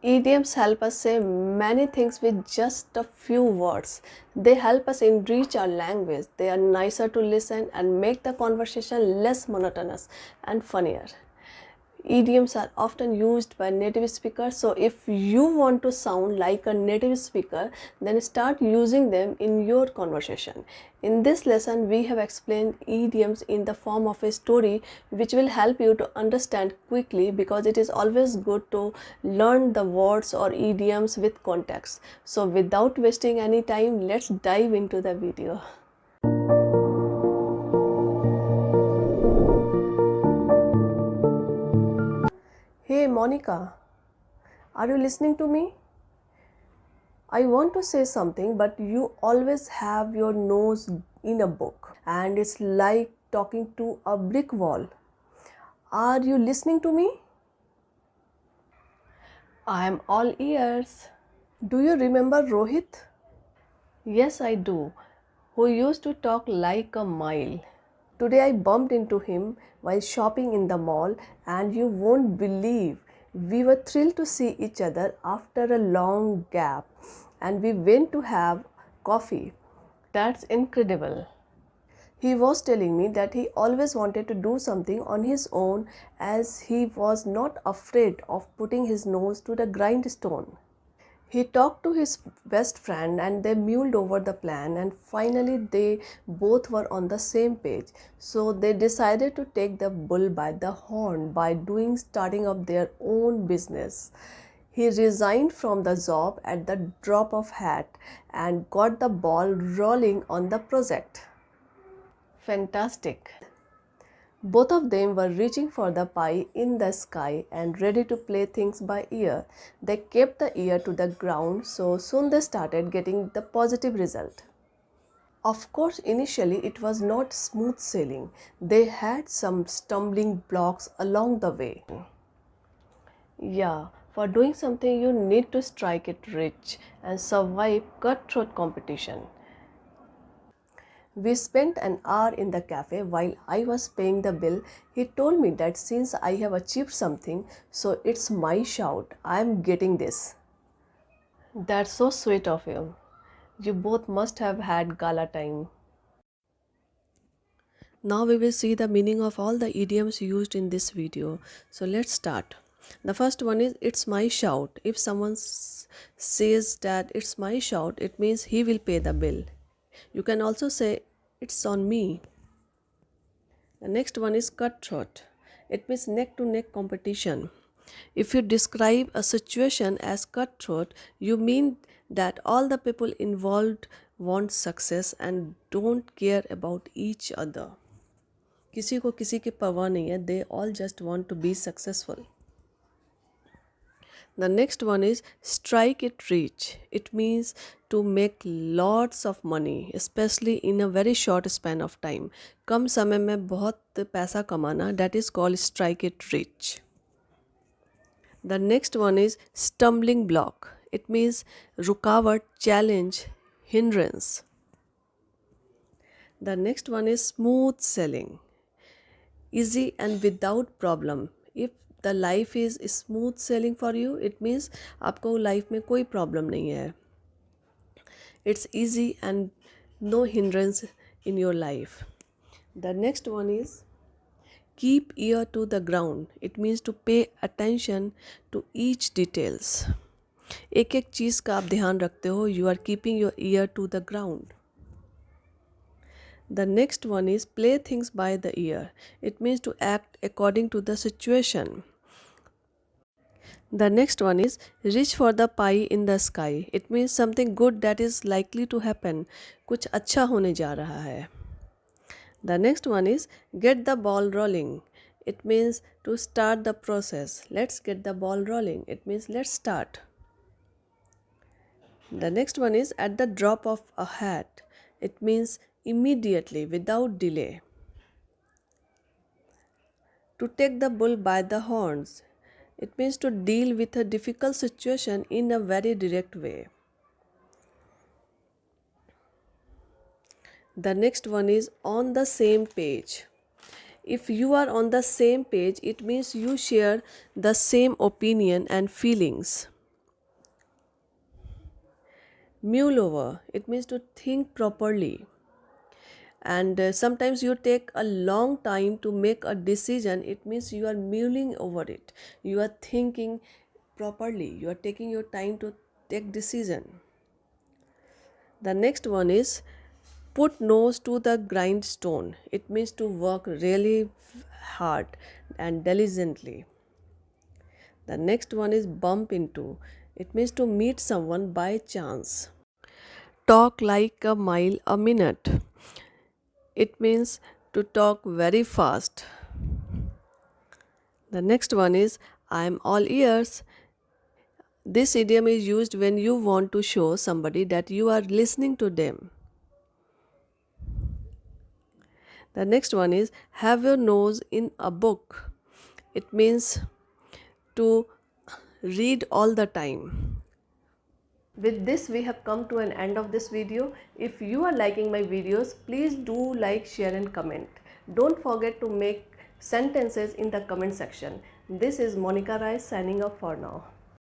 Idioms help us say many things with just a few words. They help us enrich our language. They are nicer to listen and make the conversation less monotonous and funnier. Idioms are often used by native speakers, so if you want to sound like a native speaker, then start using them in your conversation. In this lesson, we have explained idioms in the form of a story, which will help you to understand quickly, because it is always good to learn the words or idioms with context. So without wasting any time, let's dive into the video. Hey Monica, are you listening to me? I want to say something, but you always have your nose in a book, and it's like talking to a brick wall. Are you listening to me? I am all ears. Do you remember Rohit? Yes, I do. Who used to talk like a mile. Today I bumped into him while shopping in the mall, and you won't believe we were thrilled to see each other after a long gap, and we went to have coffee. That's incredible. He was telling me that he always wanted to do something on his own, as he was not afraid of putting his nose to the grindstone. He talked to his best friend and they mulled over the plan, and finally they both were on the same page. So they decided to take the bull by the horn by starting up their own business. He resigned from the job at the drop of hat and got the ball rolling on the project. Fantastic. Both of them were reaching for the pie in the sky and ready to play things by ear. They kept the ear to the ground, so soon they started getting the positive result. Of course, initially it was not smooth sailing. They had some stumbling blocks along the way. Yeah, for doing something you need to strike it rich and survive cutthroat competition. We spent an hour in the cafe while I was paying the bill. He told me that since I have achieved something, so it's my shout. I am getting this. That's so sweet of you. You both must have had gala time. Now we will see the meaning of all the idioms used in this video. So let's start. The first one is it's my shout. If someone says that it's my shout, it means he will pay the bill. You can also say it's on me. The next one is cutthroat. It means neck to neck competition. If you describe a situation as cutthroat, you mean that all the people involved want success and don't care about each other. किसी को किसी की परवाह नहीं है. They all just want to be successful. The next one is strike it rich. It means to make lots of money, especially in a very short span of time. कम समय में बहुत पैसा कमाना, that is called strike it rich. The next one is stumbling block. It means रुकावट, challenge, hindrance. The next one is smooth sailing. Easy and without problem. If the life is smooth sailing for you, it means आपको life में कोई problem नहीं है. It's easy and no hindrance in your life. The next one is keep ear to the ground. It means to pay attention to each details. एक एक चीज़ का आप ध्यान रखते हो. You are keeping your ear to the ground. The next one is play things by the ear. It means to act according to the situation. The next one is reach for the pie in the sky. It means something good that is likely to happen. कुछ अच्छा होने जा रहा है. The next one is get the ball rolling. It means to start the process. Let's get the ball rolling. It means let's start. The next one is at the drop of a hat. It means immediately, without delay. To take the bull by the horns. It means to deal with a difficult situation in a very direct way. The next one is on the same page. If you are on the same page, it means you share the same opinion and feelings. Mull over, it means to think properly. And sometimes you take a long time to make a decision, it means you are mulling over it. You are thinking properly. You are taking your time to take decision. The next one is put nose to the grindstone. It means to work really hard and diligently. The next one is bump into. It means to meet someone by chance. Talk like a mile a minute. It means to talk very fast. The next one is I am all ears. This idiom is used when you want to show somebody that you are listening to them. The next one is have your nose in a book. It means to read all the time. With this, we have come to an end of this video. If you are liking my videos, please do like, share and comment. Don't forget to make sentences in the comment section. This is Monica Rai signing off for now.